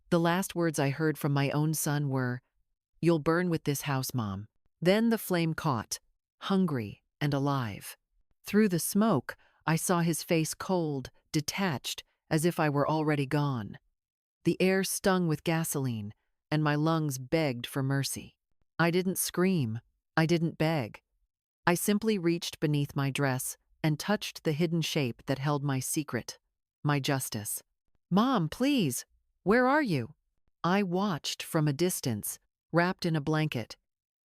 The last words I heard from my own son were, "You'll burn with this house, Mom." Then the flame caught, hungry and alive. Through the smoke, I saw his face cold, detached, as if I were already gone. The air stung with gasoline, and my lungs begged for mercy. I didn't scream. I didn't beg. I simply reached beneath my dress and touched the hidden shape that held my secret, my justice. "Mom, please! Where are you?" I watched from a distance, wrapped in a blanket.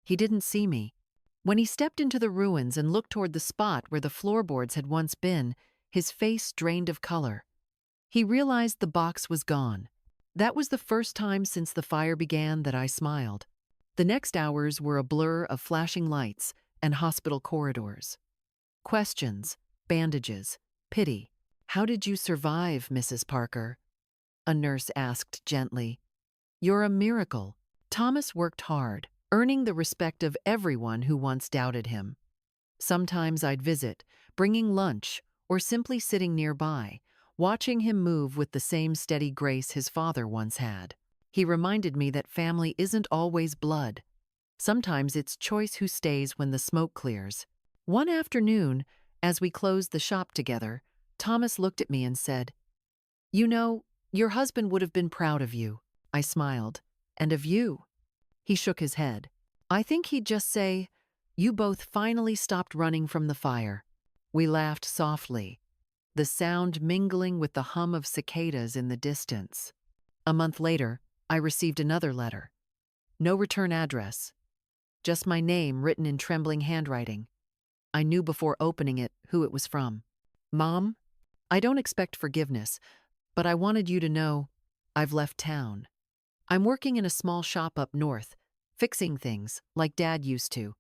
He didn't see me. When he stepped into the ruins and looked toward the spot where the floorboards had once been, his face drained of color. He realized the box was gone. That was the first time since the fire began that I smiled. The next hours were a blur of flashing lights and hospital corridors. Questions, bandages, pity. "How did you survive, Mrs. Parker?" a nurse asked gently. "You're a miracle." Thomas worked hard, earning the respect of everyone who once doubted him. Sometimes I'd visit, bringing lunch or simply sitting nearby, watching him move with the same steady grace his father once had. He reminded me that family isn't always blood. Sometimes it's choice who stays when the smoke clears. One afternoon, as we closed the shop together, Thomas looked at me and said, "You know, your husband would have been proud of you." I smiled. "And of you?" He shook his head. "I think he'd just say, 'You both finally stopped running from the fire.'" We laughed softly, the sound mingling with the hum of cicadas in the distance. A month later, I received another letter. No return address, just my name written in trembling handwriting. I knew before opening it who it was from. "Mom, I don't expect forgiveness, but I wanted you to know I've left town. I'm working in a small shop up north, fixing things like Dad used to.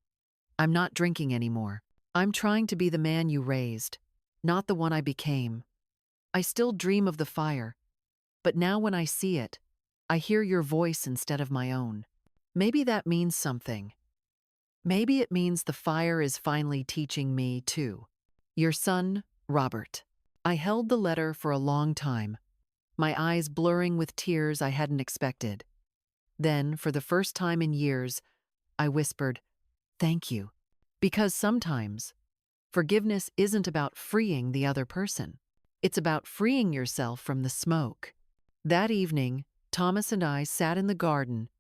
I'm not drinking anymore. I'm trying to be the man you raised, not the one I became. I still dream of the fire, but now when I see it, I hear your voice instead of my own. Maybe that means something. Maybe it means the fire is finally teaching me, too. Your son, Robert." I held the letter for a long time, my eyes blurring with tears I hadn't expected. Then, for the first time in years, I whispered, "Thank you." Because sometimes, forgiveness isn't about freeing the other person. It's about freeing yourself from the smoke. That evening, Thomas and I sat in the garden,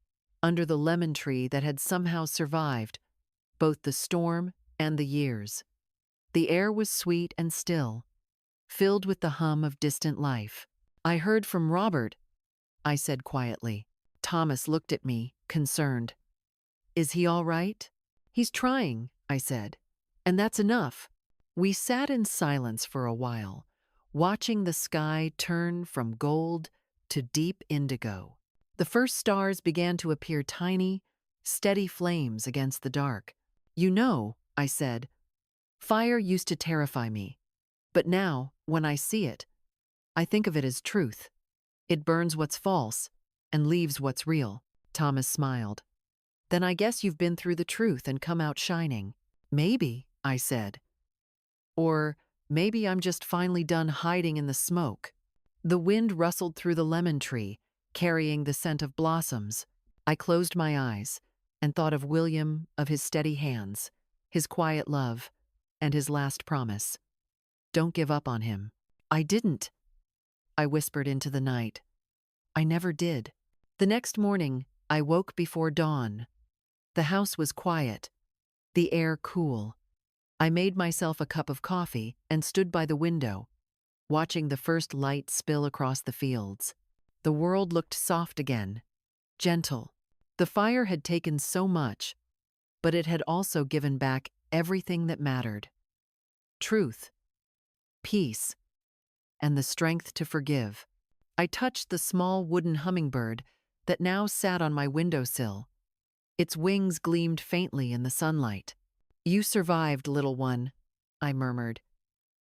under the lemon tree that had somehow survived both the storm and the years. The air was sweet and still, filled with the hum of distant life. "I heard from Robert," I said quietly. Thomas looked at me, concerned. "Is he all right?" "He's trying," I said. "And that's enough." We sat in silence for a while, watching the sky turn from gold to deep indigo. The first stars began to appear tiny, steady flames against the dark. "You know," I said, "fire used to terrify me. But now, when I see it, I think of it as truth. It burns what's false and leaves what's real." Thomas smiled. "Then I guess you've been through the truth and come out shining." "Maybe," I said. "Or maybe I'm just finally done hiding in the smoke." The wind rustled through the lemon tree, carrying the scent of blossoms. I closed my eyes and thought of William, of his steady hands, his quiet love, and his last promise. "Don't give up on him." "I didn't," I whispered into the night. "I never did." The next morning, I woke before dawn. The house was quiet, the air cool. I made myself a cup of coffee and stood by the window, watching the first light spill across the fields. The world looked soft again, gentle. The fire had taken so much, but it had also given back everything that mattered. Truth, peace, and the strength to forgive. I touched the small wooden hummingbird that now sat on my windowsill. Its wings gleamed faintly in the sunlight. "You survived, little one," I murmured.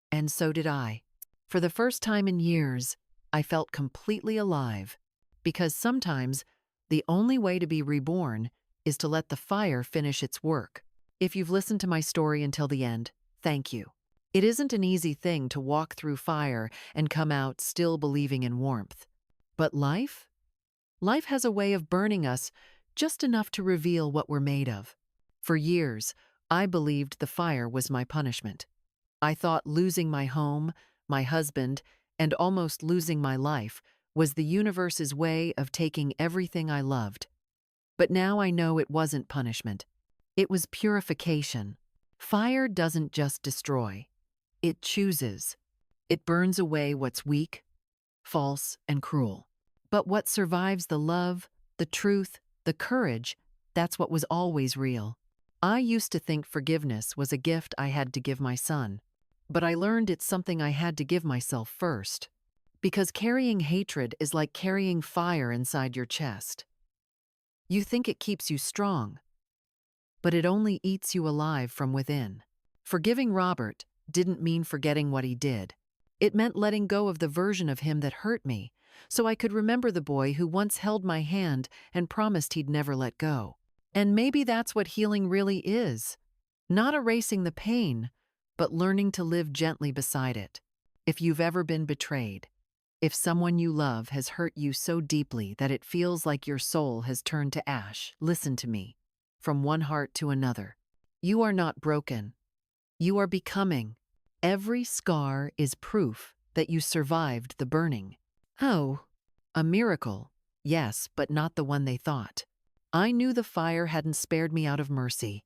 And so did I. For the first time in years, I felt completely alive, because sometimes the only way to be reborn is to let the fire finish its work. If you've listened to my story until the end, thank you. It isn't an easy thing to walk through fire and come out still believing in warmth. But life? Life has a way of burning us just enough to reveal what we're made of. For years, I believed the fire was my punishment. I thought losing my home, my husband, and almost losing my life was the universe's way of taking everything I loved. But now I know it wasn't punishment. It was purification. Fire doesn't just destroy, it chooses. It burns away what's weak, false, and cruel. But what survives the love, the truth, the courage, that's what was always real. I used to think forgiveness was a gift I had to give my son. But I learned it's something I had to give myself first. Because carrying hatred is like carrying fire inside your chest. You think it keeps you strong, but it only eats you alive from within. Forgiving Robert didn't mean forgetting what he did. It meant letting go of the version of him that hurt me, so I could remember the boy who once held my hand and promised he'd never let go. And maybe that's what healing really is. Not erasing the pain, but learning to live gently beside it. If you've ever been betrayed, if someone you love has hurt you so deeply that it feels like your soul has turned to ash, listen to me. From one heart to another. You are not broken. You are becoming. Every scar is proof that you survived the burning. Oh, a miracle. Yes, but not the one they thought. I knew the fire hadn't spared me out of mercy.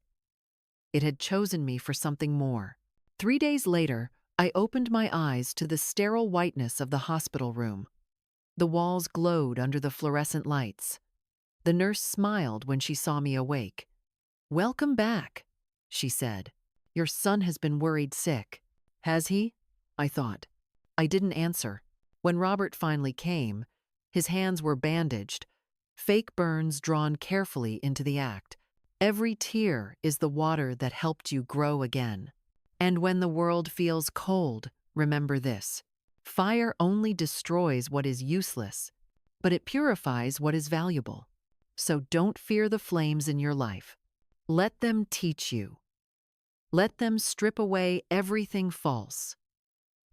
It had chosen me for something more. 3 days later, I opened my eyes to the sterile whiteness of the hospital room. The walls glowed under the fluorescent lights. The nurse smiled when she saw me awake. "Welcome back," she said. "Your son has been worried sick." "Has he?" I thought. I didn't answer. When Robert finally came, his hands were bandaged, fake burns drawn carefully into the act. Every tear is the water that helped you grow again. And when the world feels cold, remember this. Fire only destroys what is useless, but it purifies what is valuable. So don't fear the flames in your life. Let them teach you. Let them strip away everything false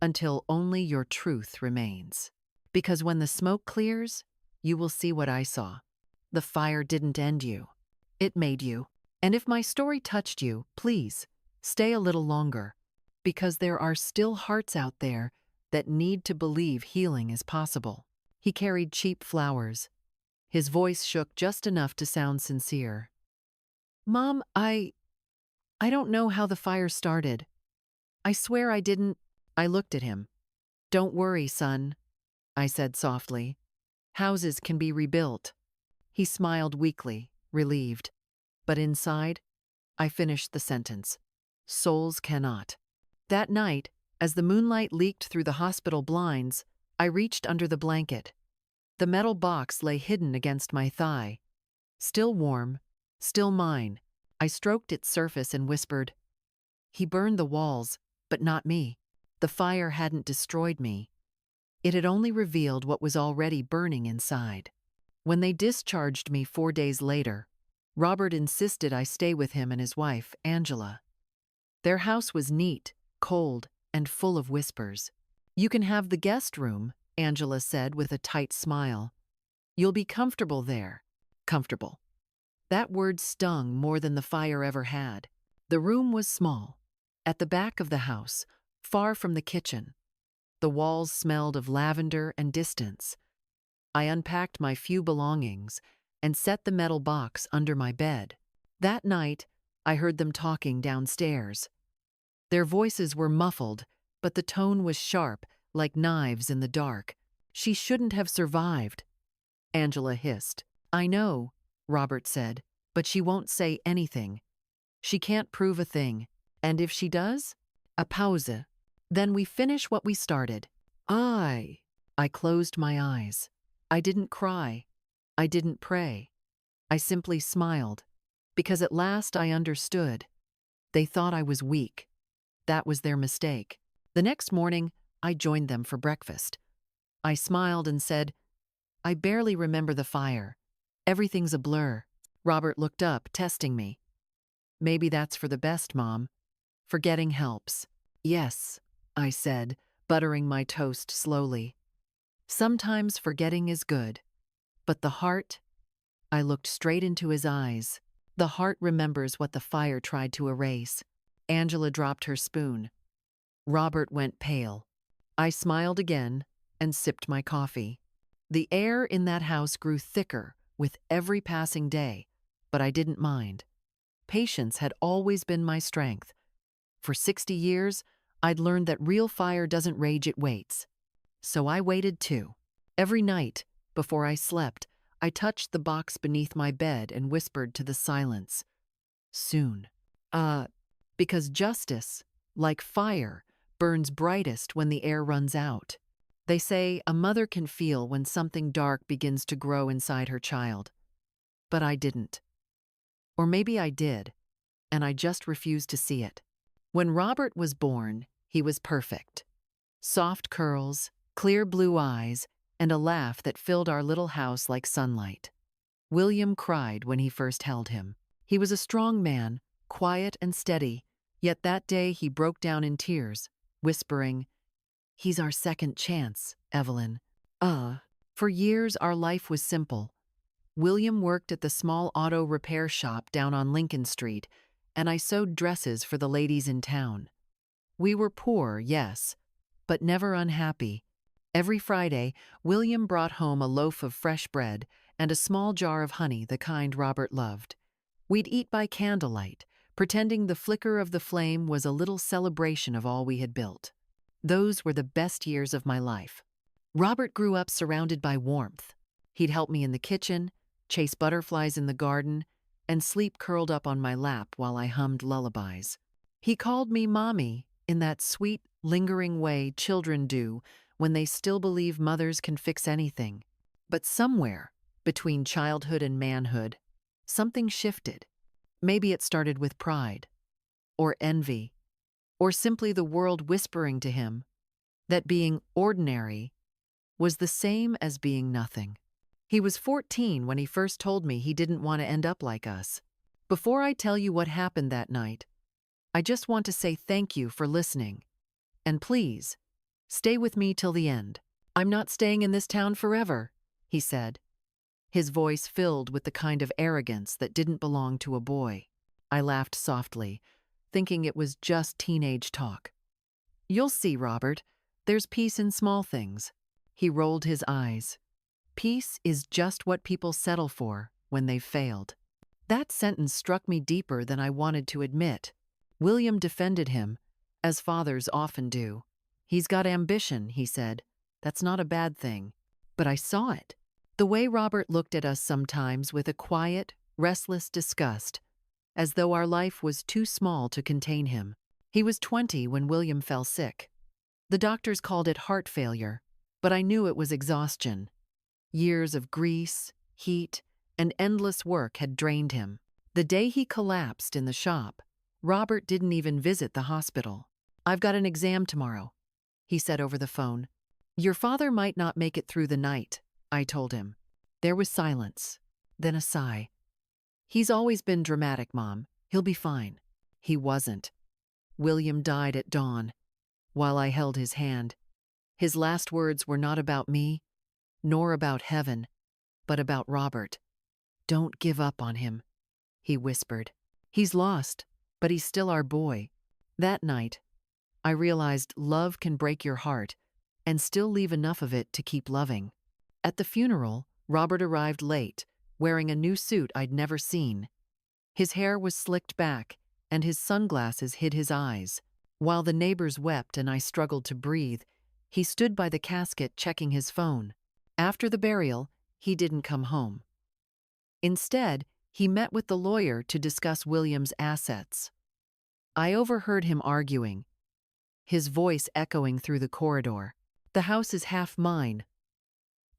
until only your truth remains. Because when the smoke clears, you will see what I saw. The fire didn't end you. It made you. And if my story touched you, please stay a little longer, because there are still hearts out there that need to believe healing is possible. He carried cheap flowers. His voice shook just enough to sound sincere. "Mom, I don't know how the fire started. I swear I didn't." I looked at him. "Don't worry, son," I said softly. "Houses can be rebuilt." He smiled weakly, relieved. But inside, I finished the sentence. Souls cannot. That night, as the moonlight leaked through the hospital blinds, I reached under the blanket. The metal box lay hidden against my thigh. Still warm, still mine. I stroked its surface and whispered, "He burned the walls, but not me." The fire hadn't destroyed me. It had only revealed what was already burning inside. When they discharged me 4 days later, Robert insisted I stay with him and his wife, Angela. Their house was neat, cold, and full of whispers. "You can have the guest room," Angela said with a tight smile. "You'll be comfortable there." Comfortable. That word stung more than the fire ever had. The room was small, at the back of the house, far from the kitchen. The walls smelled of lavender and distance. I unpacked my few belongings and set the metal box under my bed. That night, I heard them talking downstairs. Their voices were muffled, but the tone was sharp, like knives in the dark. "She shouldn't have survived," Angela hissed. "I know," Robert said, "but she won't say anything. She can't prove a thing. And if she does?" A pause. "Then we finish what we started." I closed my eyes. I didn't cry. I didn't pray. I simply smiled, because at last I understood. They thought I was weak. That was their mistake. The next morning, I joined them for breakfast. I smiled and said, "I barely remember the fire. Everything's a blur." Robert looked up, testing me. "Maybe that's for the best, Mom. Forgetting helps." "Yes," I said, buttering my toast slowly. "Sometimes forgetting is good. But the heart, I looked straight into his eyes. The heart remembers what the fire tried to erase. Angela dropped her spoon. Robert went pale. I smiled again and sipped my coffee. The air in that house grew thicker with every passing day, but I didn't mind. Patience had always been my strength. For 60 years, I'd learned that real fire doesn't rage, it waits. So I waited too. Every night, before I slept, I touched the box beneath my bed and whispered to the silence, "Soon." Because justice, like fire, burns brightest when the air runs out. They say a mother can feel when something dark begins to grow inside her child. But I didn't. Or maybe I did, and I just refused to see it. When Robert was born, he was perfect. Soft curls, clear blue eyes, and a laugh that filled our little house like sunlight. William cried when he first held him. He was a strong man, quiet and steady, yet that day he broke down in tears, whispering, "He's our second chance, Evelyn." For years our life was simple. William worked at the small auto repair shop down on Lincoln Street, and I sewed dresses for the ladies in town. We were poor, yes, but never unhappy. Every Friday, William brought home a loaf of fresh bread and a small jar of honey, the kind Robert loved. We'd eat by candlelight, pretending the flicker of the flame was a little celebration of all we had built. Those were the best years of my life. Robert grew up surrounded by warmth. He'd help me in the kitchen, chase butterflies in the garden, and sleep curled up on my lap while I hummed lullabies. He called me Mommy in that sweet, lingering way children do when they still believe mothers can fix anything. But somewhere, between childhood and manhood, something shifted. Maybe it started with pride, or envy, or simply the world whispering to him that being ordinary was the same as being nothing. He was 14 when he first told me he didn't want to end up like us. Before I tell you what happened that night, I just want to say thank you for listening. And please, stay with me till the end. I'm not staying in this town forever, he said, his voice filled with the kind of arrogance that didn't belong to a boy. I laughed softly, thinking it was just teenage talk. You'll see, Robert. There's peace in small things. He rolled his eyes. Peace is just what people settle for when they've failed. That sentence struck me deeper than I wanted to admit. William defended him, as fathers often do. He's got ambition, he said. That's not a bad thing. But I saw it. The way Robert looked at us sometimes with a quiet, restless disgust, as though our life was too small to contain him. He was 20 when William fell sick. The doctors called it heart failure, but I knew it was exhaustion. Years of grease, heat, and endless work had drained him. The day he collapsed in the shop, Robert didn't even visit the hospital. "I've got an exam tomorrow," he said over the phone. "Your father might not make it through the night," I told him. There was silence, then a sigh. "He's always been dramatic, Mom. He'll be fine." He wasn't. William died at dawn, while I held his hand. His last words were not about me, nor about heaven, but about Robert. "Don't give up on him," he whispered. "He's lost, but he's still our boy." That night, I realized love can break your heart and still leave enough of it to keep loving. At the funeral, Robert arrived late, wearing a new suit I'd never seen. His hair was slicked back, and his sunglasses hid his eyes. While the neighbors wept and I struggled to breathe, he stood by the casket checking his phone. After the burial, he didn't come home. Instead, he met with the lawyer to discuss William's assets. I overheard him arguing, his voice echoing through the corridor. "The house is half mine.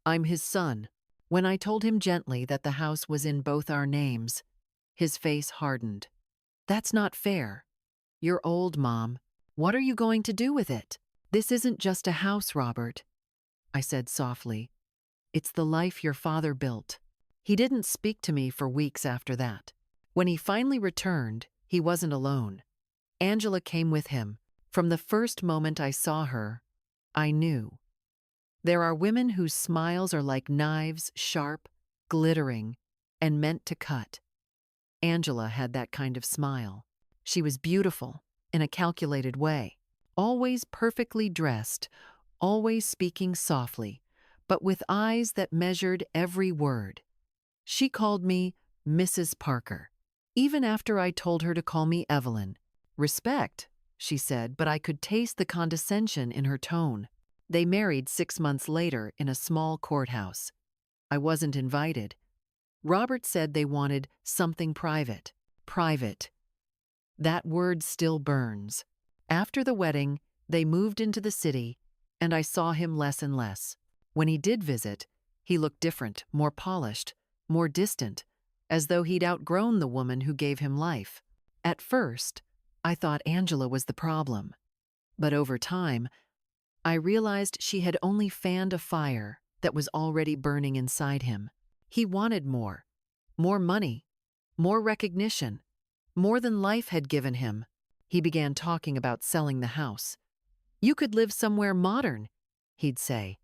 I'm his son." When I told him gently that the house was in both our names, his face hardened. "That's not fair. You're old, Mom. What are you going to do with it?" "This isn't just a house, Robert," I said softly. "It's the life your father built." He didn't speak to me for weeks after that. When he finally returned, he wasn't alone. Angela came with him. From the first moment I saw her, I knew. There are women whose smiles are like knives, sharp, glittering, and meant to cut. Angela had that kind of smile. She was beautiful, in a calculated way, always perfectly dressed, always speaking softly, but with eyes that measured every word. She called me Mrs. Parker, even after I told her to call me Evelyn. Respect, she said, but I could taste the condescension in her tone. They married 6 months later in a small courthouse. I wasn't invited. Robert said they wanted something private. Private. That word still burns. After the wedding, they moved into the city, and I saw him less and less. When he did visit, he looked different, more polished, more distant, as though he'd outgrown the woman who gave him life. At first, I thought Angela was the problem. But over time, I realized she had only fanned a fire that was already burning inside him. He wanted more. More money. More recognition. More than life had given him. He began talking about selling the house. "You could live somewhere modern," he'd say.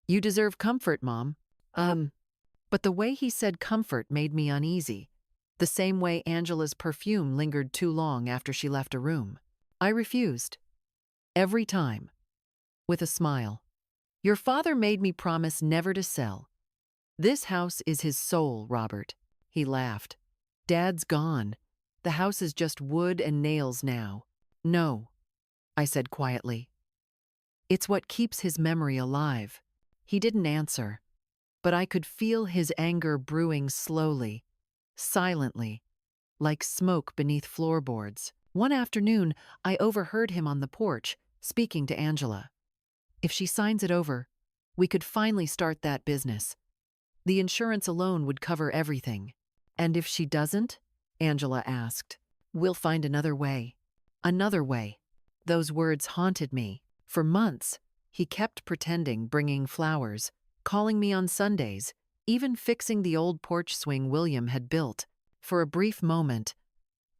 "You deserve comfort, Mom." But the way he said comfort made me uneasy, the same way Angela's perfume lingered too long after she left a room. I refused. Every time. With a smile. "Your father made me promise never to sell. This house is his soul, Robert." He laughed. "Dad's gone. The house is just wood and nails now." "No," I said quietly. "It's what keeps his memory alive." He didn't answer, but I could feel his anger brewing slowly, silently, like smoke beneath floorboards. One afternoon, I overheard him on the porch, speaking to Angela. "If she signs it over, we could finally start that business. The insurance alone would cover everything." "And if she doesn't?" Angela asked. "We'll find another way." Another way. Those words haunted me. For months, he kept pretending, bringing flowers, calling me on Sundays, even fixing the old porch swing William had built. For a brief moment,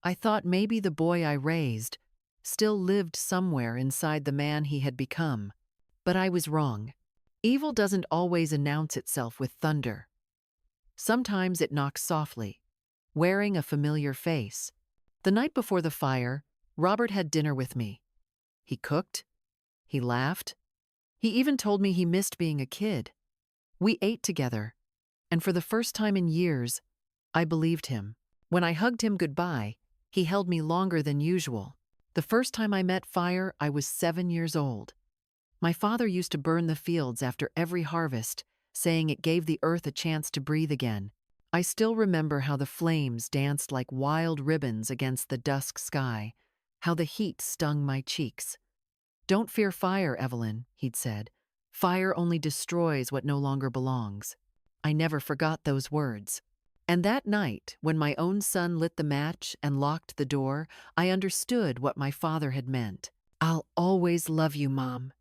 I thought maybe the boy I raised still lived somewhere inside the man he had become. But I was wrong. Evil doesn't always announce itself with thunder. Sometimes it knocks softly, wearing a familiar face. The night before the fire, Robert had dinner with me. He cooked. He laughed. He even told me he missed being a kid. We ate together, and for the first time in years, I believed him. When I hugged him goodbye, he held me longer than usual. The first time I met fire, I was 7 years old. My father used to burn the fields after every harvest, saying it gave the earth a chance to breathe again. I still remember how the flames danced like wild ribbons against the dusk sky, how the heat stung my cheeks. "Don't fear fire, Evelyn," he'd said. "Fire only destroys what no longer belongs." I never forgot those words. And that night, when my own son lit the match and locked the door, I understood what my father had meant. "I'll always love you, Mom,"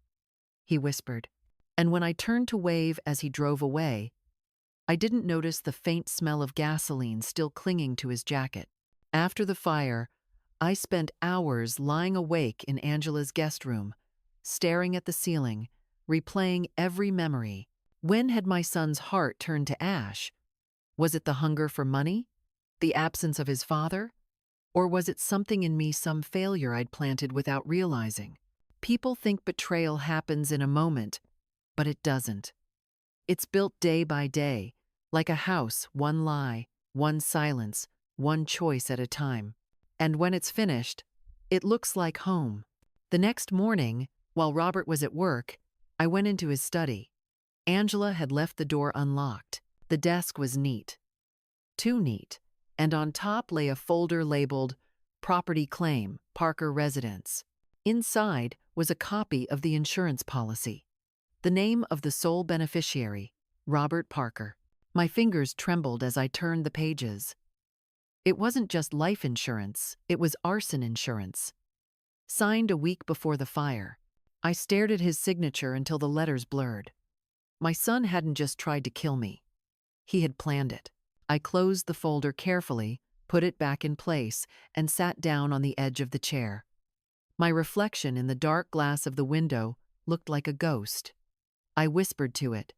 he whispered. And when I turned to wave as he drove away, I didn't notice the faint smell of gasoline still clinging to his jacket. After the fire, I spent hours lying awake in Angela's guest room, staring at the ceiling, replaying every memory. When had my son's heart turned to ash? Was it the hunger for money? The absence of his father? Or was it something in me, some failure I'd planted without realizing? People think betrayal happens in a moment, but it doesn't. It's built day by day, like a house, one lie, one silence, one choice at a time. And when it's finished, it looks like home. The next morning, while Robert was at work, I went into his study. Angela had left the door unlocked. The desk was neat. Too neat. And on top lay a folder labeled "Property Claim, Parker Residence." Inside was a copy of the insurance policy. The name of the sole beneficiary, Robert Parker. My fingers trembled as I turned the pages. It wasn't just life insurance, it was arson insurance. Signed a week before the fire. I stared at his signature until the letters blurred. My son hadn't just tried to kill me. He had planned it. I closed the folder carefully, put it back in place, and sat down on the edge of the chair. My reflection in the dark glass of the window looked like a ghost. I whispered to it.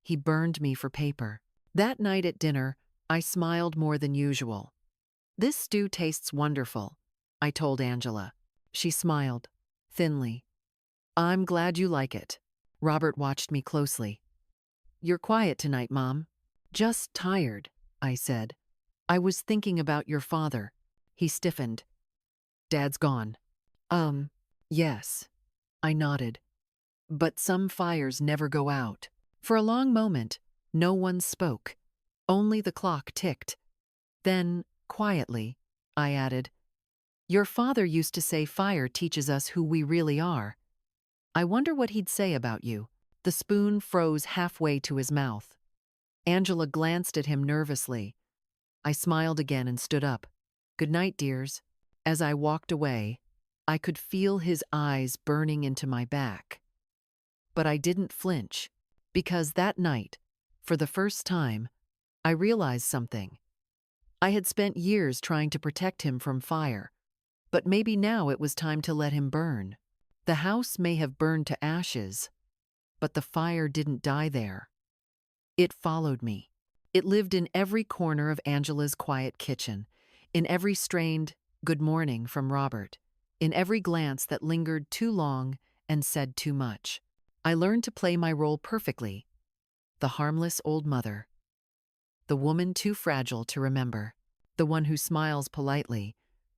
"He burned me for paper." That night at dinner, I smiled more than usual. "This stew tastes wonderful," I told Angela. She smiled, thinly. "I'm glad you like it." Robert watched me closely. "You're quiet tonight, Mom." "Just tired," I said. "I was thinking about your father." He stiffened. "Dad's gone." Yes." I nodded. "But some fires never go out." For a long moment, no one spoke. Only the clock ticked. Then, quietly, I added, "Your father used to say fire teaches us who we really are. I wonder what he'd say about you." The spoon froze halfway to his mouth. Angela glanced at him nervously. I smiled again and stood up. "Good night, dears." As I walked away, I could feel his eyes burning into my back. But I didn't flinch, because that night, for the first time, I realized something. I had spent years trying to protect him from fire, but maybe now it was time to let him burn. The house may have burned to ashes, but the fire didn't die there. It followed me. It lived in every corner of Angela's quiet kitchen, in every strained "good morning" from Robert, in every glance that lingered too long and said too much. I learned to play my role perfectly: the harmless old mother, the woman too fragile to remember, the one who smiles politely,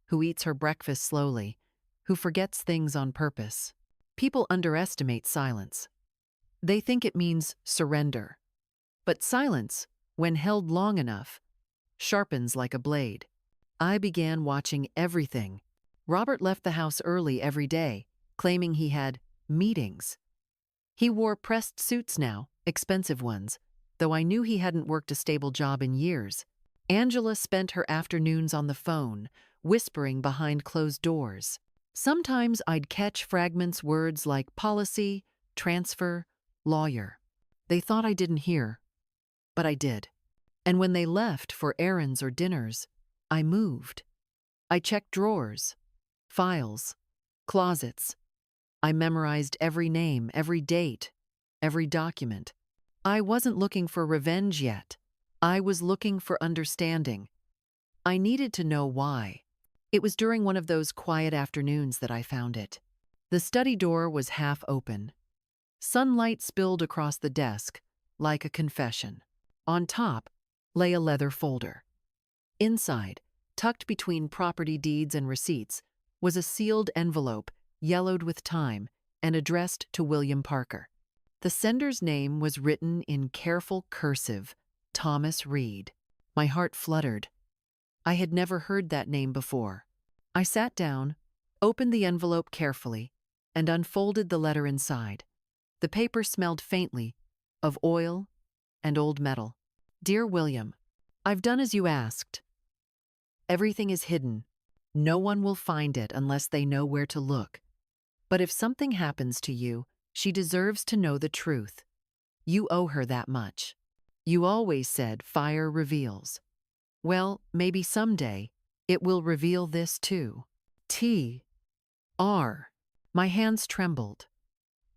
who eats her breakfast slowly, who forgets things on purpose. People underestimate silence. They think it means surrender. But silence, when held long enough, sharpens like a blade. I began watching everything. Robert left the house early every day, claiming he had meetings. He wore pressed suits now, expensive ones, though I knew he hadn't worked a stable job in years. Angela spent her afternoons on the phone, whispering behind closed doors. Sometimes I'd catch fragments, words like policy, transfer, lawyer. They thought I didn't hear, but I did. And when they left for errands or dinners, I moved. I checked drawers, files, closets. I memorized every name, every date, every document. I wasn't looking for revenge yet. I was looking for understanding. I needed to know why. It was during one of those quiet afternoons that I found it. The study door was half open. Sunlight spilled across the desk, like a confession. On top lay a leather folder. Inside, tucked between property deeds and receipts, was a sealed envelope, yellowed with time, and addressed to William Parker. The sender's name was written in careful cursive, Thomas Reed. My heart fluttered. I had never heard that name before. I sat down, opened the envelope carefully, and unfolded the letter inside. The paper smelled faintly of oil and old metal. "Dear William, I've done as you asked. Everything is hidden. No one will find it unless they know where to look. But if something happens to you, she deserves to know the truth. You owe her that much. You always said fire reveals. Well, maybe someday it will reveal this too. T.R." My hands trembled.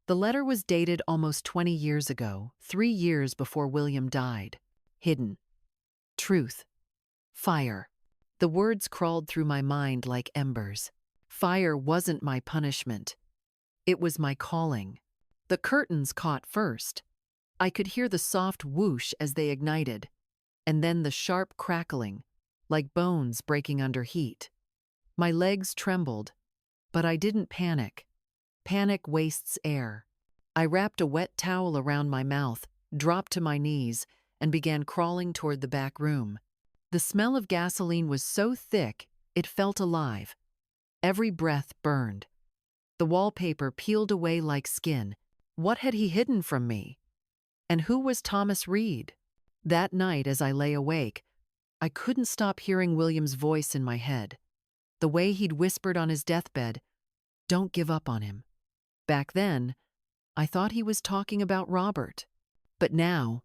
The letter was dated almost 20 years ago, 3 years before William died. Hidden. Truth. Fire. The words crawled through my mind like embers. Fire wasn't my punishment. It was my calling. The curtains caught first. I could hear the soft whoosh as they ignited, and then the sharp crackling, like bones breaking under heat. My legs trembled, but I didn't panic. Panic wastes air. I wrapped a wet towel around my mouth, dropped to my knees, and began crawling toward the back room. The smell of gasoline was so thick, it felt alive. Every breath burned. The wallpaper peeled away like skin. What had he hidden from me? And who was Thomas Reed? That night, as I lay awake, I couldn't stop hearing William's voice in my head. The way he'd whispered on his deathbed, "Don't give up on him." Back then, I thought he was talking about Robert. But now,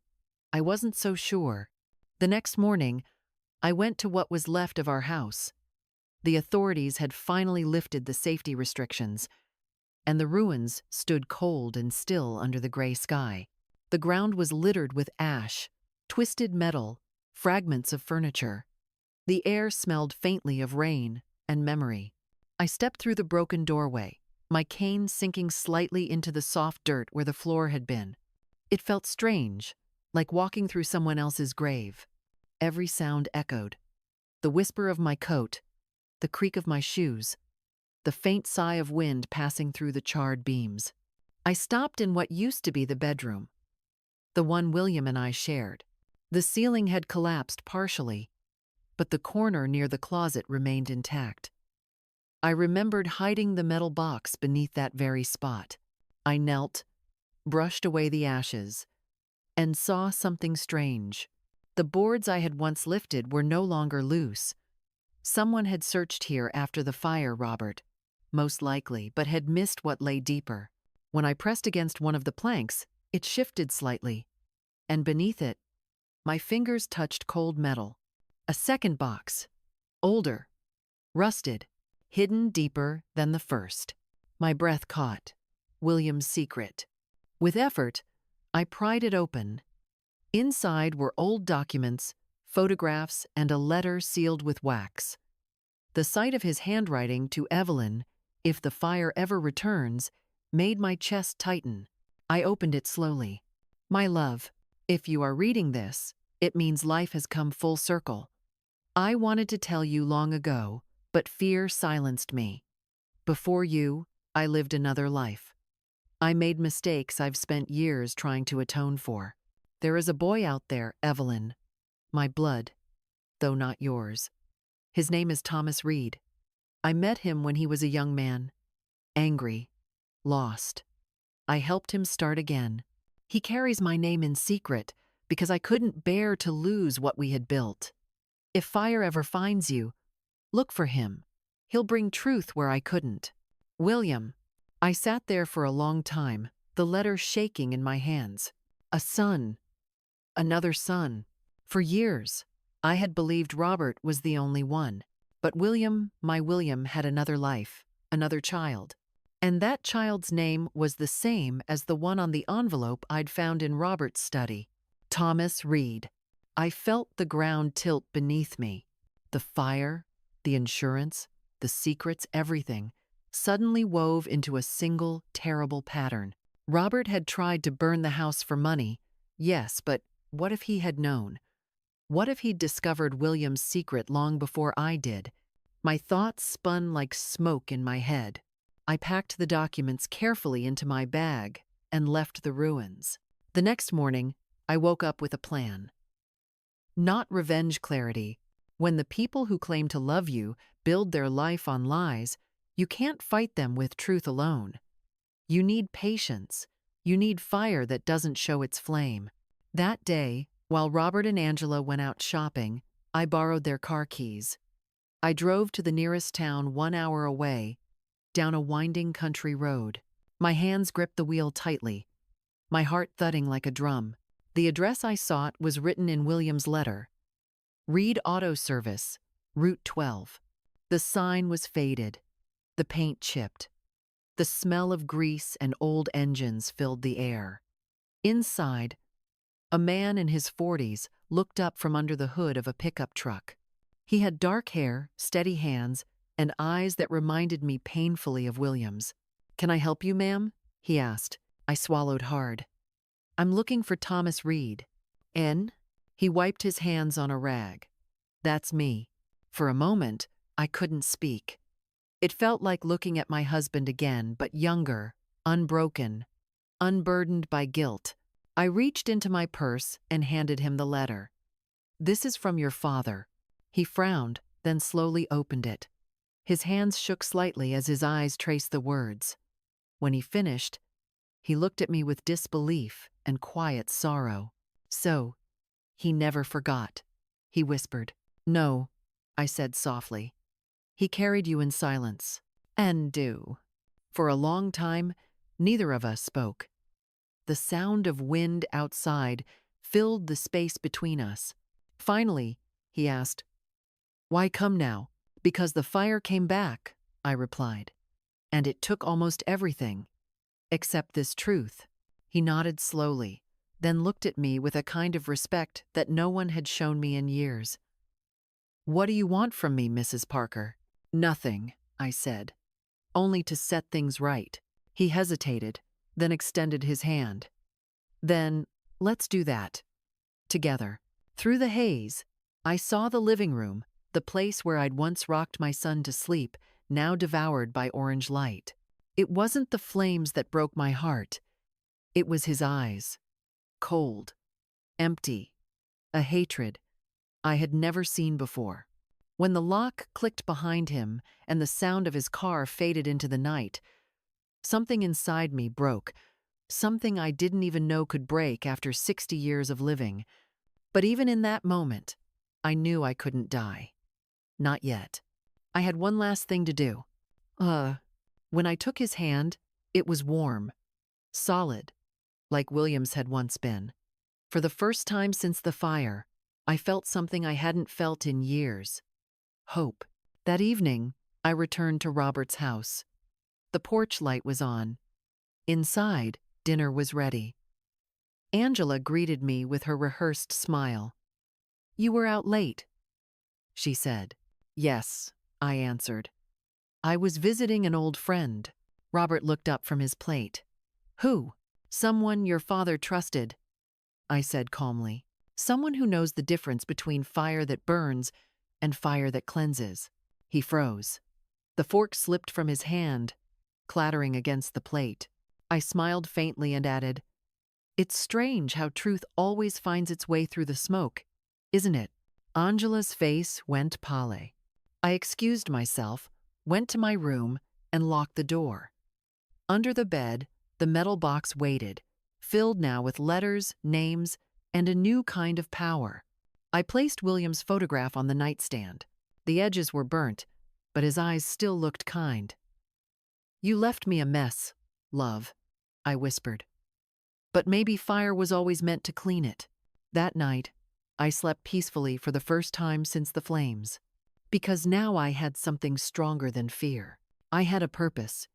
I wasn't so sure. The next morning, I went to what was left of our house. The authorities had finally lifted the safety restrictions, and the ruins stood cold and still under the gray sky. The ground was littered with ash, Twisted metal, fragments of furniture. The air smelled faintly of rain and memory. I stepped through the broken doorway, my cane sinking slightly into the soft dirt where the floor had been. It felt strange, like walking through someone else's grave. Every sound echoed. The whisper of my coat, the creak of my shoes, the faint sigh of wind passing through the charred beams. I stopped in what used to be the bedroom, the one William and I shared. The ceiling had collapsed partially, but the corner near the closet remained intact. I remembered hiding the metal box beneath that very spot. I knelt, brushed away the ashes, and saw something strange. The boards I had once lifted were no longer loose. Someone had searched here after the fire, Robert, most likely, but had missed what lay deeper. When I pressed against one of the planks, it shifted slightly, and beneath it, my fingers touched cold metal. A second box, older, rusted, hidden deeper than the first. My breath caught. William's secret. With effort, I pried it open. Inside were old documents, photographs, and a letter sealed with wax. The sight of his handwriting to Evelyn, "If the fire ever returns," made my chest tighten. I opened it slowly. "My love, if you are reading this, it means life has come full circle. I wanted to tell you long ago, but fear silenced me. Before you, I lived another life. I made mistakes I've spent years trying to atone for. There is a boy out there, Evelyn, my blood, though not yours. His name is Thomas Reed. I met him when he was a young man, angry, lost. I helped him start again. He carries my name in secret because I couldn't bear to lose what we had built. If fire ever finds you, look for him. He'll bring truth where I couldn't. William." I sat there for a long time, the letter shaking in my hands. A son. Another son. For years, I had believed Robert was the only one. But William, my William, had another life, another child. And that child's name was the same as the one on the envelope I'd found in Robert's study. Thomas Reed. I felt the ground tilt beneath me. The fire, the insurance, the secrets, everything suddenly wove into a single, terrible pattern. Robert had tried to burn the house for money, yes, but what if he had known? What if he'd discovered William's secret long before I did? My thoughts spun like smoke in my head. I packed the documents carefully into my bag and left the ruins. The next morning, I woke up with a plan. Not revenge clarity. When the people who claim to love you build their life on lies, you can't fight them with truth alone. You need patience. You need fire that doesn't show its flame. That day, while Robert and Angela went out shopping, I borrowed their car keys. I drove to the nearest town 1 hour away, down a winding country road. My hands gripped the wheel tightly, my heart thudding like a drum. The address I sought was written in William's letter. Reed Auto Service, Route 12. The sign was faded, the paint chipped. The smell of grease and old engines filled the air. Inside, a man in his 40s looked up from under the hood of a pickup truck. He had dark hair, steady hands, and eyes that reminded me painfully of William's. "Can I help you, ma'am?" he asked. I swallowed hard. "I'm looking for Thomas Reed." "N?" He wiped his hands on a rag. "That's me." For a moment, I couldn't speak. It felt like looking at my husband again, but younger, unbroken, unburdened by guilt. I reached into my purse and handed him the letter. "This is from your father." He frowned, then slowly opened it. His hands shook slightly as his eyes traced the words. When he finished, he looked at me with disbelief and quiet sorrow. "So, he never forgot," he whispered. "No," I said softly. "He carried you in silence." And do. For a long time, neither of us spoke. The sound of wind outside filled the space between us. Finally, he asked, "Why come now?" "Because the fire came back," I replied. "And it took almost everything. Except this truth." He nodded slowly. then looked at me with a kind of respect that no one had shown me in years. "What do you want from me, Mrs. Parker?" "Nothing," I said. "Only to set things right." He hesitated, then extended his hand. "Then, let's do that. Together." Through the haze, I saw the living room, the place where I'd once rocked my son to sleep, now devoured by orange light. It wasn't the flames that broke my heart. It was his eyes. Cold. Empty. A hatred I had never seen before. When the lock clicked behind him and the sound of his car faded into the night, something inside me broke, something I didn't even know could break after 60 years of living. But even in that moment, I knew I couldn't die. Not yet. I had one last thing to do. When I took his hand, it was warm, solid, like William's had once been. For the first time since the fire, I felt something I hadn't felt in years. Hope. That evening, I returned to Robert's house. The porch light was on. Inside, dinner was ready. Angela greeted me with her rehearsed smile. "You were out late," she said. "Yes," I answered. "I was visiting an old friend." Robert looked up from his plate. "Who?" "Someone your father trusted," I said calmly. "Someone who knows the difference between fire that burns and fire that cleanses." He froze. The fork slipped from his hand, clattering against the plate. I smiled faintly and added, "It's strange how truth always finds its way through the smoke, isn't it?" Angela's face went pale. I excused myself, went to my room, and locked the door. Under the bed, the metal box waited, filled now with letters, names, and a new kind of power. I placed William's photograph on the nightstand. The edges were burnt, but his eyes still looked kind. "You left me a mess, love," I whispered. "But maybe fire was always meant to clean it." That night, I slept peacefully for the first time since the flames. Because now I had something stronger than fear. I had a purpose.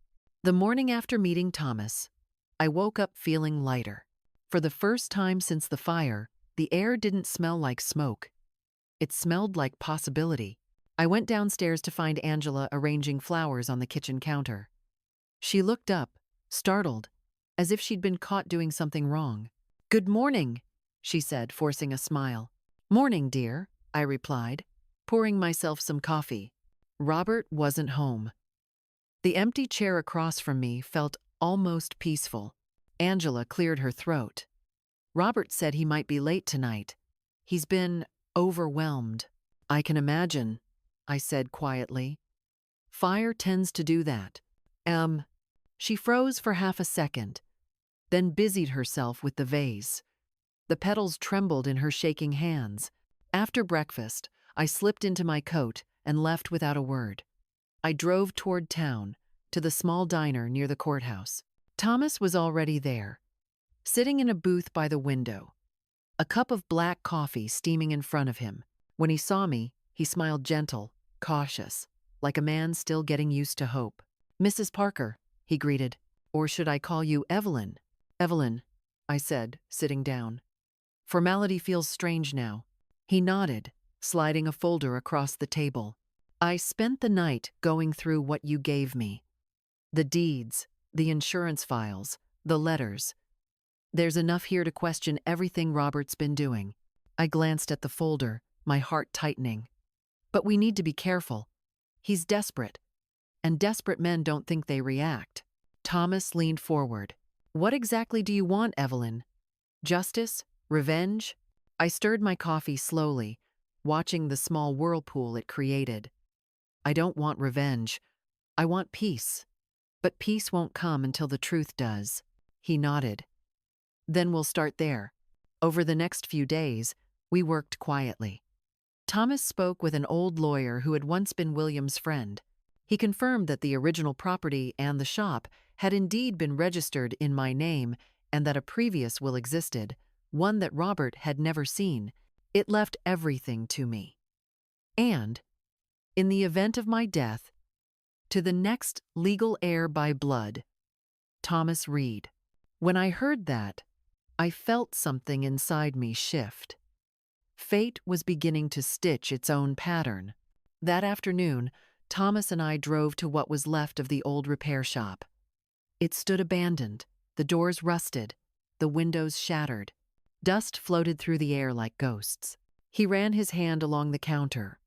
The morning after meeting Thomas, I woke up feeling lighter. For the first time since the fire, the air didn't smell like smoke. It smelled like possibility. I went downstairs to find Angela arranging flowers on the kitchen counter. She looked up, startled, as if she'd been caught doing something wrong. "Good morning," she said, forcing a smile. "Morning, dear," I replied, pouring myself some coffee. Robert wasn't home. The empty chair across from me felt almost peaceful. Angela cleared her throat. "Robert said he might be late tonight. He's been overwhelmed." "I can imagine," I said quietly. "Fire tends to do that." She froze for half a second, then busied herself with the vase. The petals trembled in her shaking hands. After breakfast, I slipped into my coat and left without a word. I drove toward town, to the small diner near the courthouse. Thomas was already there, sitting in a booth by the window, a cup of black coffee steaming in front of him. When he saw me, he smiled gentle, cautious, like a man still getting used to hope. "Mrs. Parker," he greeted. "Or should I call you Evelyn?" "Evelyn," I said, sitting down. "Formality feels strange now." He nodded, sliding a folder across the table. "I spent the night going through what you gave me. The deeds, the insurance files, the letters. There's enough here to question everything Robert's been doing." I glanced at the folder, my heart tightening. "But we need to be careful. He's desperate, and desperate men don't think they react." Thomas leaned forward. "What exactly do you want, Evelyn? Justice? Revenge?" I stirred my coffee slowly, watching the small whirlpool it created. "I don't want revenge. I want peace. But peace won't come until the truth does." He nodded. "Then we'll start there." Over the next few days, we worked quietly. Thomas spoke with an old lawyer who had once been William's friend. He confirmed that the original property and the shop had indeed been registered in my name and that a previous will existed, one that Robert had never seen. It left everything to me. And, in the event of my death, to the next legal heir by blood, Thomas Reed. When I heard that, I felt something inside me shift. Fate was beginning to stitch its own pattern. That afternoon, Thomas and I drove to what was left of the old repair shop. It stood abandoned, the doors rusted, the windows shattered. Dust floated through the air like ghosts. He ran his hand along the counter.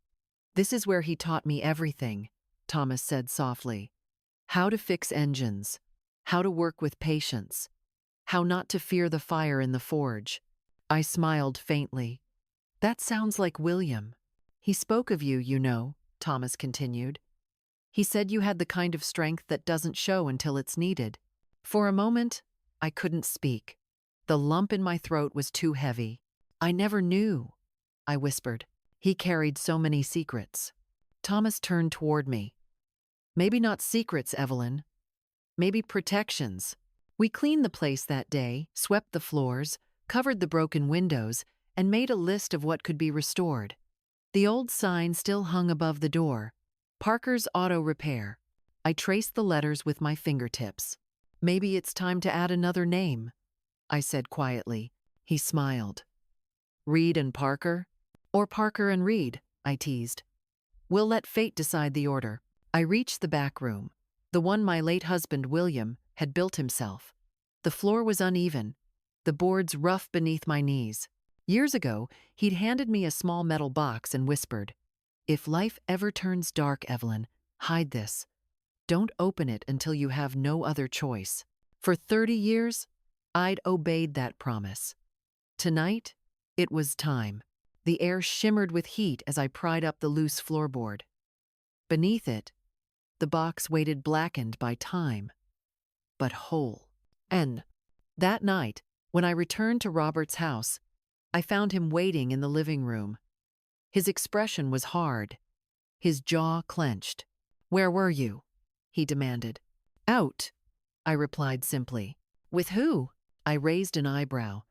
"This is where he taught me everything," Thomas said softly. "How to fix engines, how to work with patience, how not to fear the fire in the forge." I smiled faintly. "That sounds like William. He spoke of you, you know," Thomas continued. "He said you had the kind of strength that doesn't show until it's needed." For a moment, I couldn't speak. The lump in my throat was too heavy. "I never knew," I whispered. "He carried so many secrets." Thomas turned toward me. "Maybe not secrets, Evelyn. Maybe protections." We cleaned the place that day, swept the floors, covered the broken windows, and made a list of what could be restored. The old sign still hung above the door. "Parker's Auto Repair." I traced the letters with my fingertips. "Maybe it's time to add another name," I said quietly. He smiled. "Reed and Parker?" "Or Parker and Reed," I teased. "We'll let fate decide the order." I reached the back room, the one my late husband, William, had built himself. The floor was uneven, the boards rough beneath my knees. Years ago, he'd handed me a small metal box and whispered, "If life ever turns dark, Evelyn, hide this. Don't open it until you have no other choice." For 30 years, I'd obeyed that promise. Tonight, it was time. The air shimmered with heat as I pried up the loose floorboard. Beneath it, the box waited, blackened by time, but whole. And that night, when I returned to Robert's house, I found him waiting in the living room. His expression was hard, his jaw clenched. "Where were you?" he demanded. "Out," I replied simply. "With who?" I raised an eyebrow.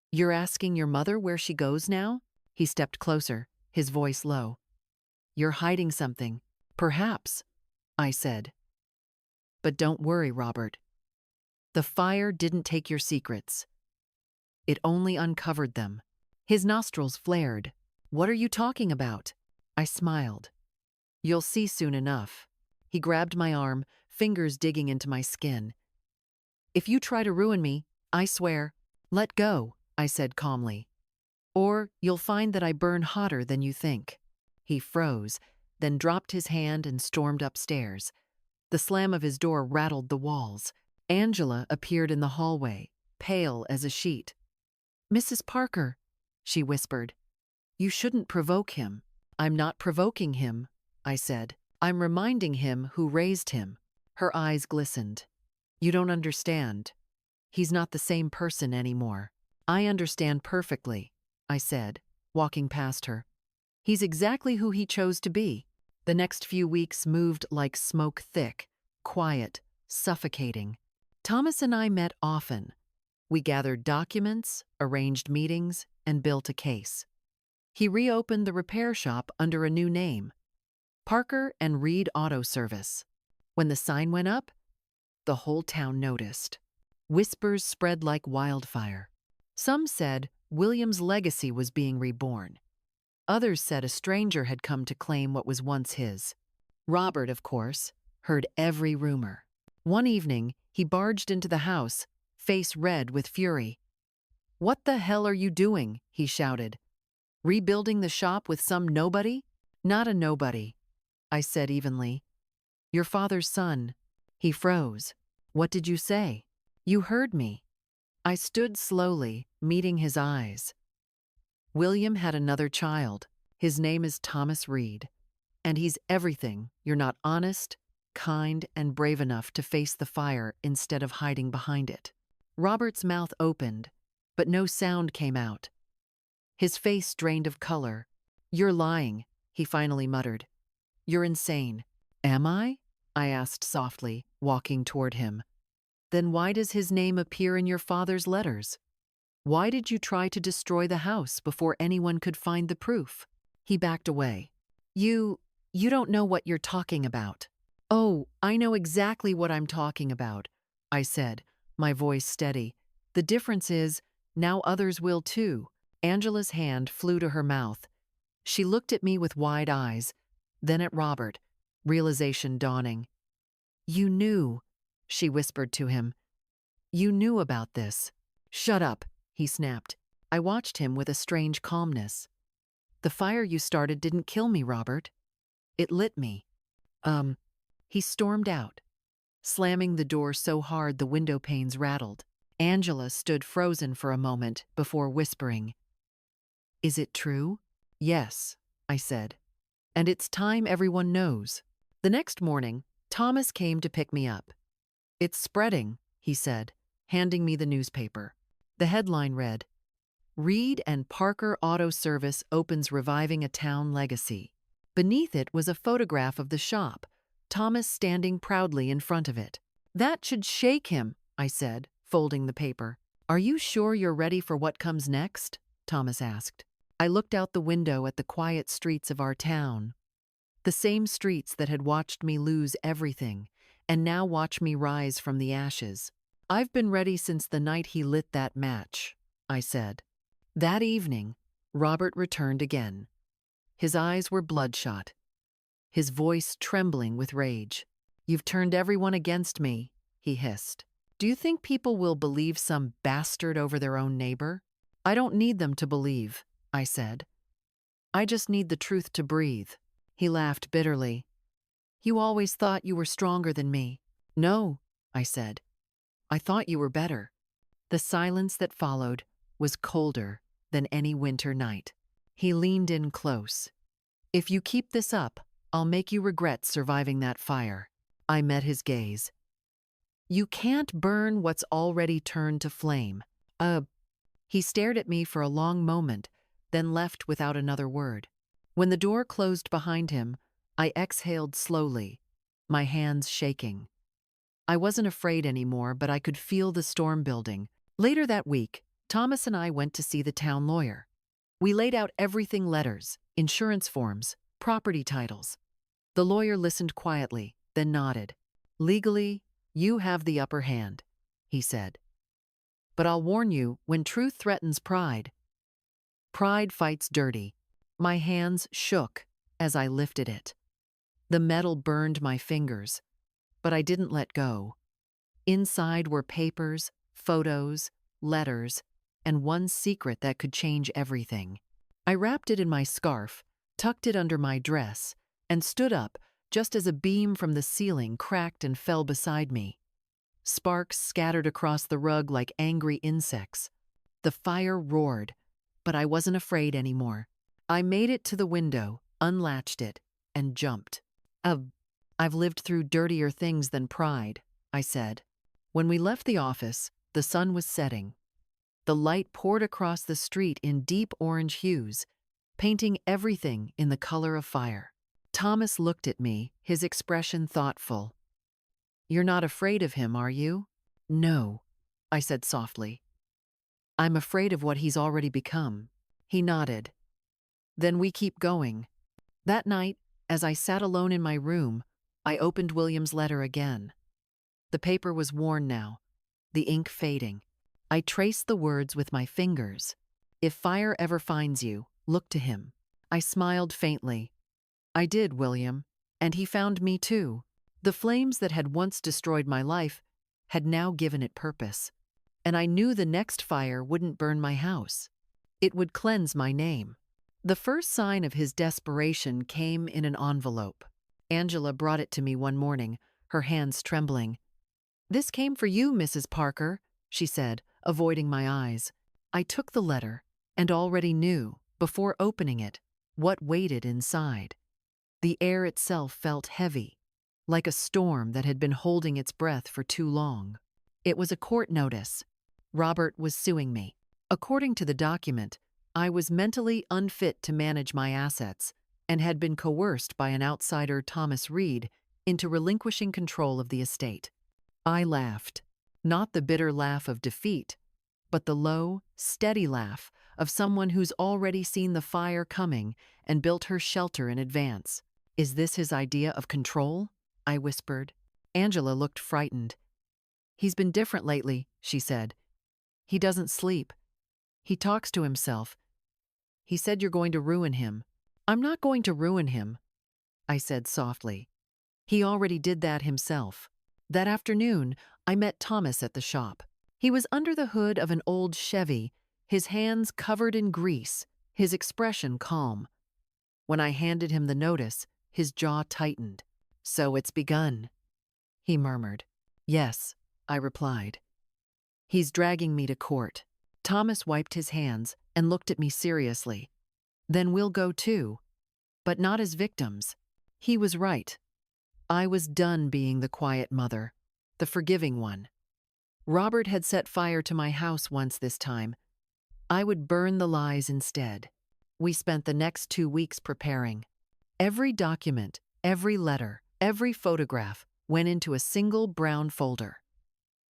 "You're asking your mother where she goes now?" He stepped closer, his voice low. "You're hiding something." "Perhaps," I said. "But don't worry, Robert. The fire didn't take your secrets. It only uncovered them." His nostrils flared. "What are you talking about?" I smiled. "You'll see soon enough." He grabbed my arm, fingers digging into my skin. "If you try to ruin me, I swear—" "Let go," I said calmly. "Or you'll find that I burn hotter than you think." He froze, then dropped his hand and stormed upstairs. The slam of his door rattled the walls. Angela appeared in the hallway, pale as a sheet. "Mrs. Parker," she whispered, "you shouldn't provoke him." "I'm not provoking him," I said. "I'm reminding him who raised him." Her eyes glistened. "You don't understand. He's not the same person anymore." "I understand perfectly," I said, walking past her. "He's exactly who he chose to be." The next few weeks moved like smoke, thick, quiet, suffocating. Thomas and I met often. We gathered documents, arranged meetings, and built a case. He reopened the repair shop under a new name, Parker and Reed Auto Service. When the sign went up, the whole town noticed. Whispers spread like wildfire. Some said William's legacy was being reborn. Others said a stranger had come to claim what was once his. Robert, of course, heard every rumor. One evening, he barged into the house, face red with fury. "What the hell are you doing?" he shouted. "Rebuilding the shop with some nobody?" "Not a nobody," I said evenly. "Your father's son." He froze. "What did you say?" "You heard me." I stood slowly, meeting his eyes. "William had another child. His name is Thomas Reed. And he's everything you're not honest, kind, and brave enough to face the fire instead of hiding behind it." Robert's mouth opened, but no sound came out. His face drained of color. "You're lying," he finally muttered. "You're insane." "Am I?" I asked softly, walking toward him. "Then why does his name appear in your father's letters? Why did you try to destroy the house before anyone could find the proof?" He backed away. You don't know what you're talking about." "Oh, I know exactly what I'm talking about," I said, my voice steady. The difference is, now others will too. Angela's hand flew to her mouth. She looked at me with wide eyes, then at Robert, realization dawning. You knew, she whispered to him. You knew about this. Shut up, he snapped. I watched him with a strange calmness. The fire you started didn't kill me, Robert. It lit me. He stormed out, slamming the door so hard the window panes rattled. Angela stood frozen for a moment before whispering, Is it true? Yes, I said. And it's time everyone knows. The next morning, Thomas came to pick me up. It's spreading, he said, handing me the newspaper. The headline read, Reed and Parker Auto Service opens reviving a town legacy. Beneath it was a photograph of the shop, Thomas standing proudly in front of it. That should shake him, I said, folding the paper. Are you sure you're ready for what comes next? Thomas asked. I looked out the window at the quiet streets of our town. The same streets that had watched me lose everything, and now watch me rise from the ashes. I've been ready since the night he lit that match, I said. That evening, Robert returned again. His eyes were bloodshot, his voice trembling with rage. You've turned everyone against me, he hissed. Do you think people will believe some bastard over their own neighbor? I don't need them to believe, I said. I just need the truth to breathe. He laughed bitterly. You always thought you were stronger than me. No, I said. I thought you were better. The silence that followed was colder than any winter night. He leaned in close. If you keep this up, I'll make you regret surviving that fire. I met his gaze. You can't burn what's already turned to flame. He stared at me for a long moment, then left without another word. When the door closed behind him, I exhaled slowly, my hands shaking. I wasn't afraid anymore, but I could feel the storm building. Later that week, Thomas and I went to see the town lawyer. We laid out everything: letters, insurance forms, property titles. The lawyer listened quietly, then nodded. Legally, you have the upper hand, he said. But I'll warn you, when truth threatens pride, pride fights dirty. My hands shook as I lifted it. The metal burned my fingers, but I didn't let go. Inside were papers, photos, letters, and one secret that could change everything. I wrapped it in my scarf, tucked it under my dress, and stood up just as a beam from the ceiling cracked and fell beside me. Sparks scattered across the rug like angry insects. The fire roared, but I wasn't afraid anymore. I made it to the window, unlatched it, and jumped. I've lived through dirtier things than pride, I said. When we left the office, the sun was setting. The light poured across the street in deep orange hues, painting everything in the color of fire. Thomas looked at me, his expression thoughtful. You're not afraid of him, are you? No, I said softly. I'm afraid of what he's already become. He nodded. Then we keep going. That night, as I sat alone in my room, I opened William's letter again. The paper was worn now, the ink fading. I traced the words with my fingers. If fire ever finds you, look to him. I smiled faintly. I did, William, and he found me too. The flames that had once destroyed my life had now given it purpose. And I knew the next fire wouldn't burn my house. It would cleanse my name. The first sign of his desperation came in an envelope. Angela brought it to me one morning, her hands trembling. This came for you, Mrs. Parker, she said, avoiding my eyes. I took the letter and already knew, before opening it, what waited inside. The air itself felt heavy, like a storm that had been holding its breath for too long. It was a court notice. Robert was suing me. According to the document, I was mentally unfit to manage my assets and had been coerced by an outsider, Thomas Reed, into relinquishing control of the estate. I laughed, not the bitter laugh of defeat, but the low, steady laugh of someone who's already seen the fire coming and built her shelter in advance. Is this his idea of control? I whispered. Angela looked frightened. He's been different lately, she said. He doesn't sleep. He talks to himself. He said you're going to ruin him. I'm not going to ruin him, I said softly. He already did that himself. That afternoon, I met Thomas at the shop. He was under the hood of an old Chevy, his hands covered in grease, his expression calm. When I handed him the notice, his jaw tightened. "So it's begun," he murmured. "Yes," I replied. "He's dragging me to court." Thomas wiped his hands and looked at me seriously. "Then we'll go too, but not as victims." He was right. I was done being the quiet mother, the forgiving one. Robert had set fire to my house once this time. I would burn the lies instead. We spent the next 2 weeks preparing. Every document, every letter, every photograph went into a single brown folder.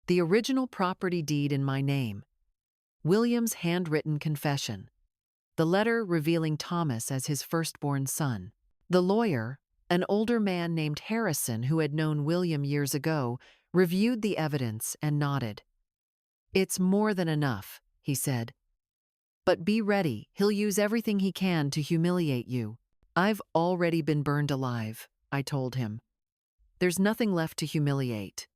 The original property deed in my name, William's handwritten confession, the letter revealing Thomas as his firstborn son. The lawyer, an older man named Harrison who had known William years ago, reviewed the evidence and nodded. "It's more than enough," he said. "But be ready, he'll use everything he can to humiliate you." "I've already been burned alive," I told him. "There's nothing left to humiliate."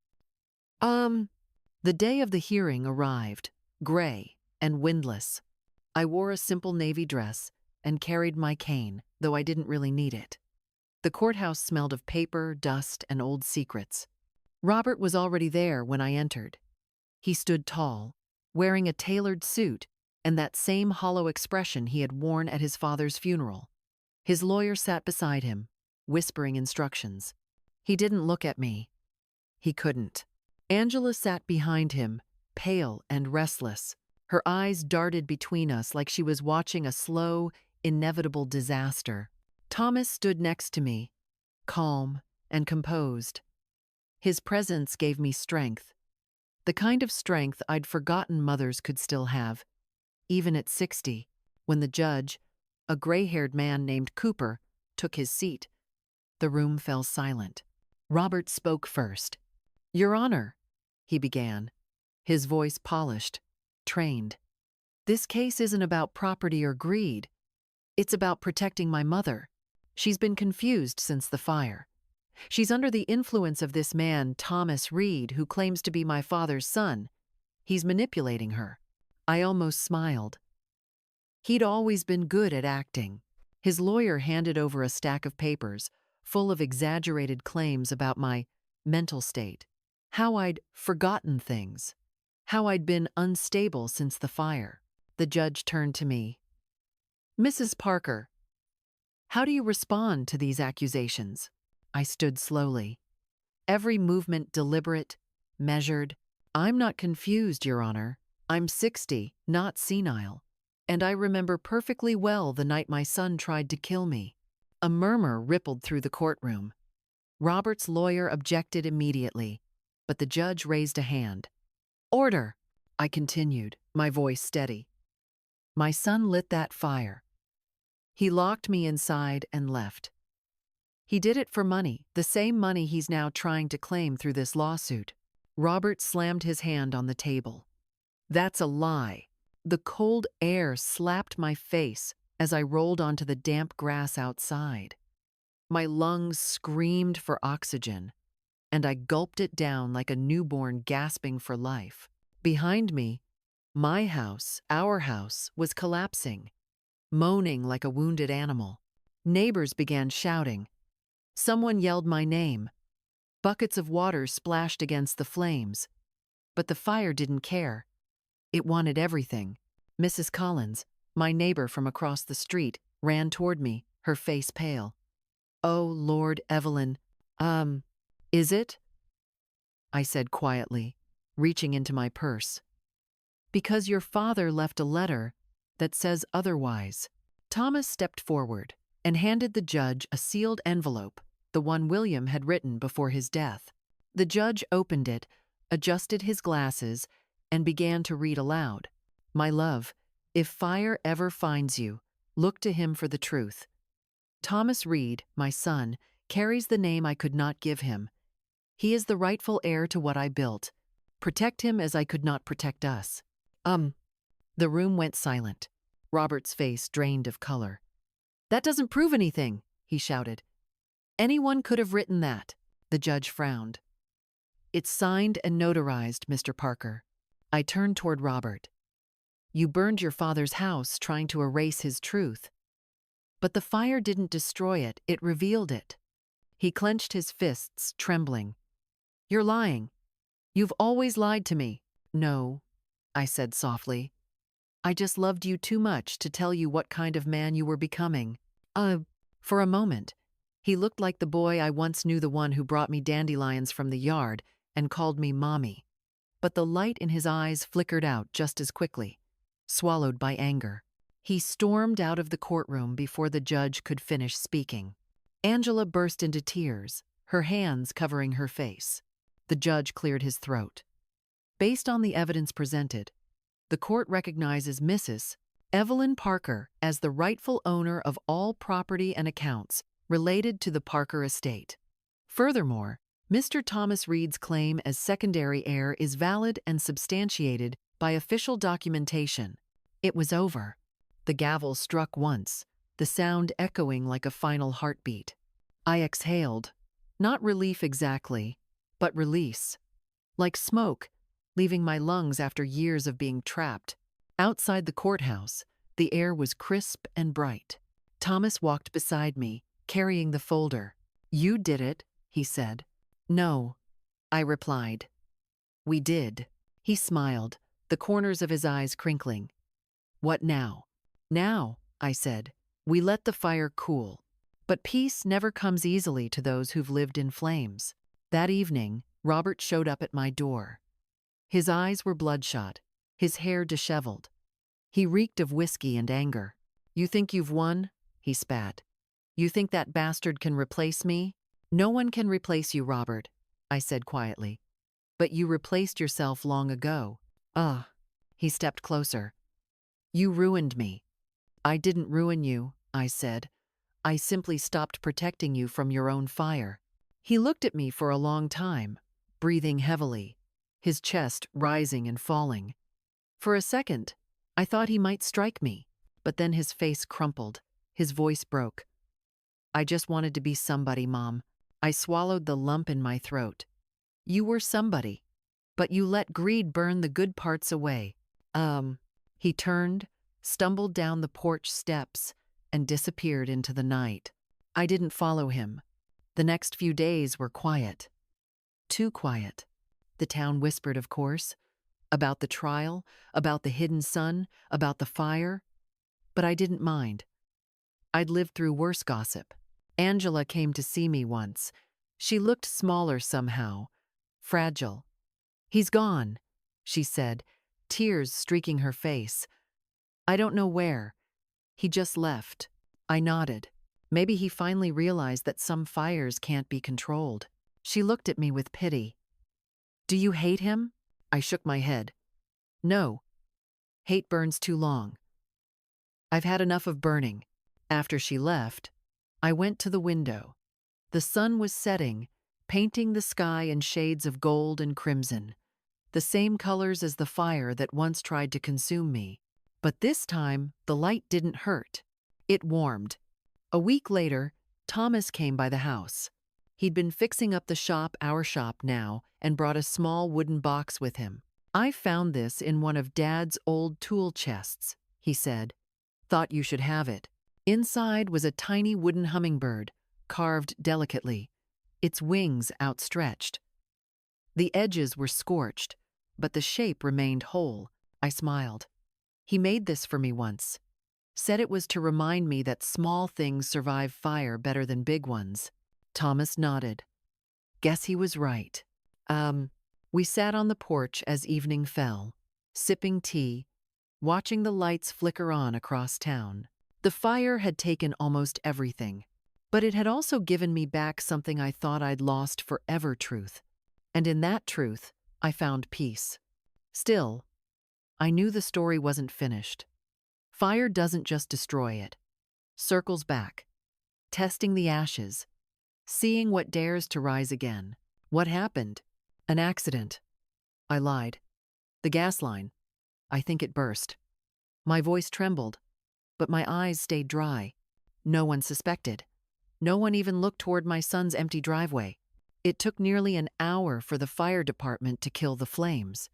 The day of the hearing arrived, gray and windless. I wore a simple navy dress and carried my cane, though I didn't really need it. The courthouse smelled of paper, dust, and old secrets. Robert was already there when I entered. He stood tall, wearing a tailored suit and that same hollow expression he had worn at his father's funeral. His lawyer sat beside him, whispering instructions. He didn't look at me. He couldn't. Angela sat behind him, pale and restless. Her eyes darted between us like she was watching a slow, inevitable disaster. Thomas stood next to me, calm and composed. His presence gave me strength, the kind of strength I'd forgotten mothers could still have, even at 60, when the judge, a gray-haired man named Cooper, took his seat. The room fell silent. Robert spoke first. "Your Honor," he began, his voice polished, trained. "This case isn't about property or greed. It's about protecting my mother. She's been confused since the fire. She's under the influence of this man, Thomas Reed, who claims to be my father's son. He's manipulating her." I almost smiled. He'd always been good at acting. His lawyer handed over a stack of papers full of exaggerated claims about my mental state, how I'd forgotten things, how I'd been unstable since the fire. The judge turned to me. "Mrs. Parker, how do you respond to these accusations?" I stood slowly, every movement deliberate, measured. "I'm not confused, Your Honor. I'm 60, not senile. And I remember perfectly well the night my son tried to kill me." A murmur rippled through the courtroom. Robert's lawyer objected immediately, but the judge raised a hand. "Order," I continued, my voice steady. "My son lit that fire. He locked me inside and left. He did it for money, the same money he's now trying to claim through this lawsuit." Robert slammed his hand on the table. "That's a lie." The cold air slapped my face as I rolled onto the damp grass outside. My lungs screamed for oxygen, and I gulped it down like a newborn gasping for life. Behind me, my house, our house, was collapsing, moaning like a wounded animal. Neighbors began shouting. Someone yelled my name. Buckets of water splashed against the flames. But the fire didn't care. It wanted everything. Mrs. Collins, my neighbor from across the street, ran toward me, her face pale. "Oh, Lord, Evelyn, is it?" I said quietly, reaching into my purse. "Because your father left a letter that says otherwise." Thomas stepped forward and handed the judge a sealed envelope, the one William had written before his death. The judge opened it, adjusted his glasses, and began to read aloud. "My love, if fire ever finds you, look to him for the truth. Thomas Reed, my son, carries the name I could not give him. He is the rightful heir to what I built. Protect him as I could not protect us." Um, the room went silent. Robert's face drained of color. That doesn't prove anything, he shouted. Anyone could have written that. The judge frowned. It's signed and notarized, Mr. Parker. I turned toward Robert. You burned your father's house trying to erase his truth. But the fire didn't destroy it, it revealed it. He clenched his fists, trembling. You're lying. You've always lied to me. No, I said softly. I just loved you too much to tell you what kind of man you were becoming. For a moment, he looked like the boy I once knew, the one who brought me dandelions from the yard and called me Mommy. But the light in his eyes flickered out just as quickly, swallowed by anger. He stormed out of the courtroom before the judge could finish speaking. Angela burst into tears, her hands covering her face. The judge cleared his throat. Based on the evidence presented, the court recognizes Mrs. Evelyn Parker as the rightful owner of all property and accounts related to the Parker estate. Furthermore, Mr. Thomas Reed's claim as secondary heir is valid and substantiated by official documentation. It was over. The gavel struck once, the sound echoing like a final heartbeat. I exhaled. Not relief exactly, but release. Like smoke, leaving my lungs after years of being trapped. Outside the courthouse, the air was crisp and bright. Thomas walked beside me, carrying the folder. You did it, he said. No, I replied. We did. He smiled, the corners of his eyes crinkling. What now? Now, I said, we let the fire cool. But peace never comes easily to those who've lived in flames. That evening, Robert showed up at my door. His eyes were bloodshot, his hair disheveled. He reeked of whiskey and anger. You think you've won? He spat. You think that bastard can replace me? No one can replace you, Robert, I said quietly. But you replaced yourself long ago. He stepped closer. You ruined me. I didn't ruin you, I said. I simply stopped protecting you from your own fire. He looked at me for a long time, breathing heavily, his chest rising and falling. For a second, I thought he might strike me, but then his face crumpled, his voice broke. I just wanted to be somebody, Mom. I swallowed the lump in my throat. You were somebody, but you let greed burn the good parts away. He turned, stumbled down the porch steps, and disappeared into the night. I didn't follow him. The next few days were quiet. Too quiet. The town whispered, of course, about the trial, about the hidden son, about the fire. But I didn't mind. I'd lived through worse gossip. Angela came to see me once. She looked smaller somehow, fragile. He's gone, she said, tears streaking her face. I don't know where. He just left. I nodded. Maybe he finally realized that some fires can't be controlled. She looked at me with pity. Do you hate him? I shook my head. No. Hate burns too long. I've had enough of burning. After she left, I went to the window. The sun was setting, painting the sky in shades of gold and crimson, the same colors as the fire that once tried to consume me. But this time, the light didn't hurt. It warmed. A week later, Thomas came by the house. He'd been fixing up the shop, our shop now, and brought a small wooden box with him. I found this in one of Dad's old tool chests, he said. Thought you should have it. Inside was a tiny wooden hummingbird, carved delicately, its wings outstretched. The edges were scorched, but the shape remained whole. I smiled. He made this for me once. Said it was to remind me that small things survive fire better than big ones. Thomas nodded. Guess he was right. We sat on the porch as evening fell, sipping tea, watching the lights flicker on across town. The fire had taken almost everything, but it had also given me back something I thought I'd lost forever: truth. And in that truth, I found peace. Still, I knew the story wasn't finished. Fire doesn't just destroy it. Circles back, testing the ashes, seeing what dares to rise again. What happened? An accident. I lied. The gas line. I think it burst. My voice trembled, but my eyes stayed dry. No one suspected. No one even looked toward my son's empty driveway. It took nearly an hour for the fire department to kill the flames.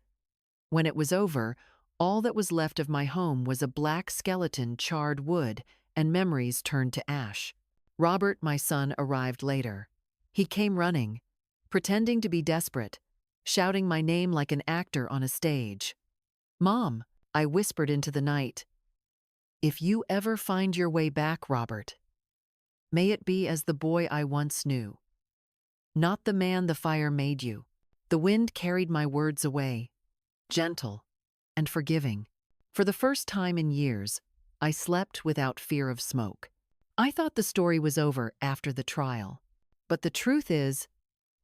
When it was over, all that was left of my home was a black skeleton, charred wood, and memories turned to ash. Robert, my son, arrived later. He came running, pretending to be desperate, shouting my name like an actor on a stage. "Mom," I whispered into the night, "if you ever find your way back, Robert, may it be as the boy I once knew, not the man the fire made you." The wind carried my words away, gentle and forgiving. For the first time in years, I slept without fear of smoke. I thought the story was over after the trial. But the truth is,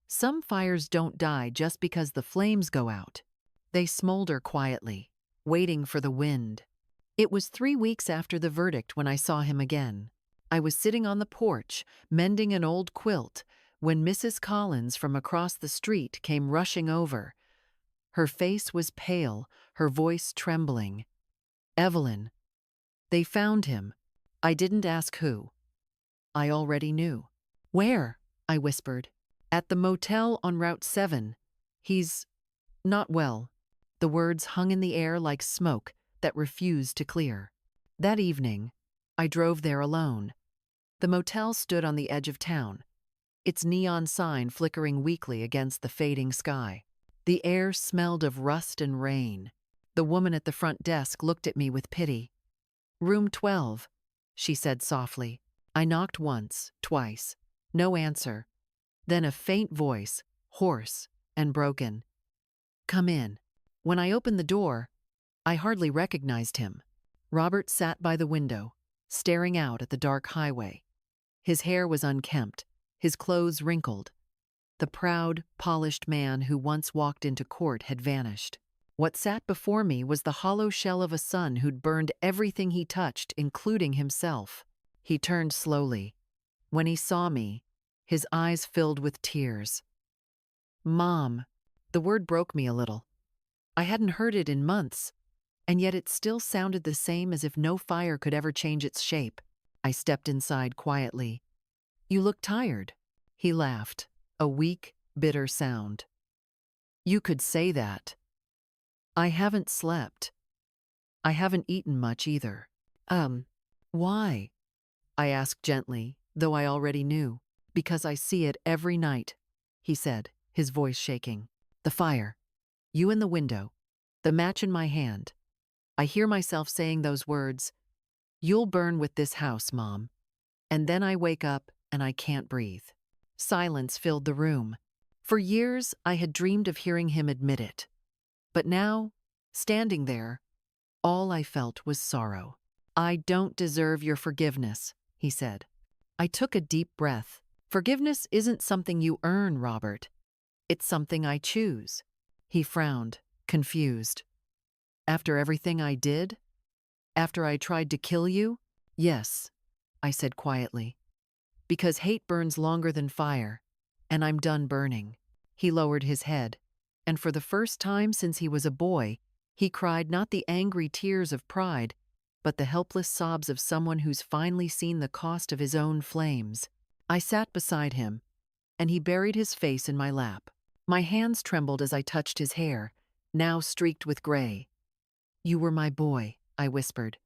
some fires don't die just because the flames go out. They smolder quietly, waiting for the wind. It was 3 weeks after the verdict when I saw him again. I was sitting on the porch, mending an old quilt, when Mrs. Collins from across the street came rushing over. Her face was pale, her voice trembling. "Evelyn, they found him. I didn't ask who. I already knew." "Where?" I whispered. "At the motel on Route 7. He's not well." The words hung in the air like smoke that refused to clear. That evening, I drove there alone. The motel stood on the edge of town, its neon sign flickering weakly against the fading sky. The air smelled of rust and rain. The woman at the front desk looked at me with pity. "Room 12, she said softly. I knocked once, twice. No answer. Then a faint voice, hoarse and broken. "Come in." When I opened the door, I hardly recognized him. Robert sat by the window, staring out at the dark highway. His hair was unkempt, his clothes wrinkled. The proud, polished man who once walked into court had vanished. What sat before me was the hollow shell of a son who'd burned everything he touched, including himself. He turned slowly. When he saw me, his eyes filled with tears. "Mom." The word broke me a little. I hadn't heard it in months, and yet it still sounded the same, as if no fire could ever change its shape. I stepped inside quietly. "You look tired." He laughed, a weak, bitter sound. "You could say that. I haven't slept. I haven't eaten much either." Why?" I asked gently, though I already knew. "Because I see it every night," he said, his voice shaking. "The fire. You in the window. The match in my hand. I hear myself saying those words, 'You'll burn with this house, Mom.' And then I wake up and I can't breathe." Silence filled the room. For years, I had dreamed of hearing him admit it. But now, standing there, all I felt was sorrow. "I don't deserve your forgiveness," he said. I took a deep breath. "Forgiveness isn't something you earn, Robert. It's something I choose." He frowned, confused. "After everything I did? After I tried to kill you?" "Yes," I said quietly. "Because hate burns longer than fire, and I'm done burning." He lowered his head, and for the first time since he was a boy, he cried not the angry tears of pride, but the helpless sobs of someone who's finally seen the cost of his own flames. I sat beside him, and he buried his face in my lap. My hands trembled as I touched his hair, now streaked with gray. "You were my boy," I whispered.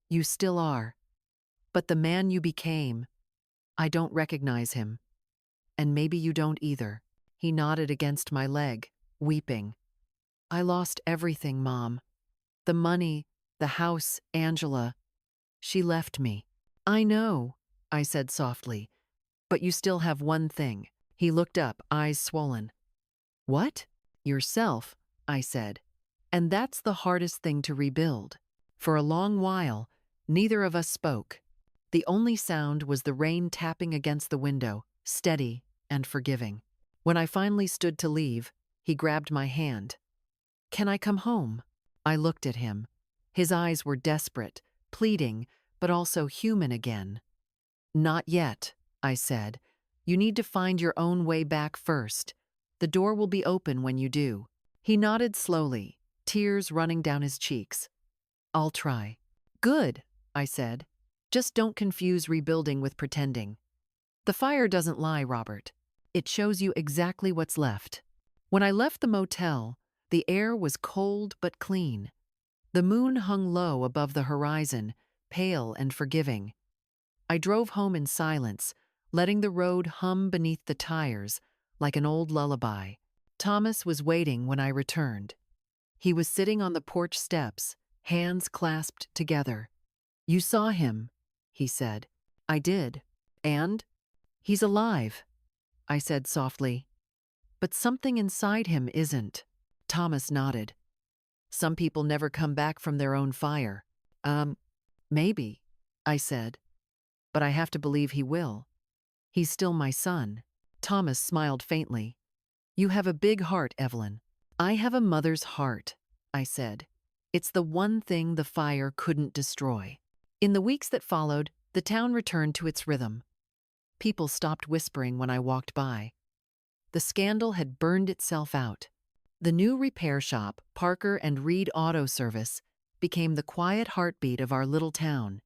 "You still are. But the man you became, I don't recognize him. And maybe you don't either." He nodded against my leg, weeping. "I lost everything, Mom. The money, the house, Angela. She left me." "I know," I said softly. "But you still have one thing." He looked up, eyes swollen. "What?" "Yourself," I said. "And that's the hardest thing to rebuild." For a long while, neither of us spoke. The only sound was the rain tapping against the window, steady and forgiving. When I finally stood to leave, he grabbed my hand. "Can I come home?" I looked at him. His eyes were desperate, pleading, but also human again. "Not yet," I said. "You need to find your own way back first. The door will be open when you do." He nodded slowly, tears running down his cheeks. "I'll try." "Good," I said. "Just don't confuse rebuilding with pretending. The fire doesn't lie, Robert. It shows you exactly what's left." When I left the motel, the air was cold but clean. The moon hung low above the horizon, pale and forgiving. I drove home in silence, letting the road hum beneath the tires like an old lullaby. Thomas was waiting when I returned. He was sitting on the porch steps, hands clasped together. "You saw him," he said. "I did. And? He's alive," I said softly. "But something inside him isn't." Thomas nodded. "Some people never come back from their own fire." Maybe," I said. "But I have to believe he will. He's still my son." Thomas smiled faintly. "You have a big heart, Evelyn." "I have a mother's heart," I said. "It's the one thing the fire couldn't destroy." In the weeks that followed, the town returned to its rhythm. People stopped whispering when I walked by. The scandal had burned itself out. The new repair shop, Parker and Reed Auto Service, became the quiet heartbeat of our little town.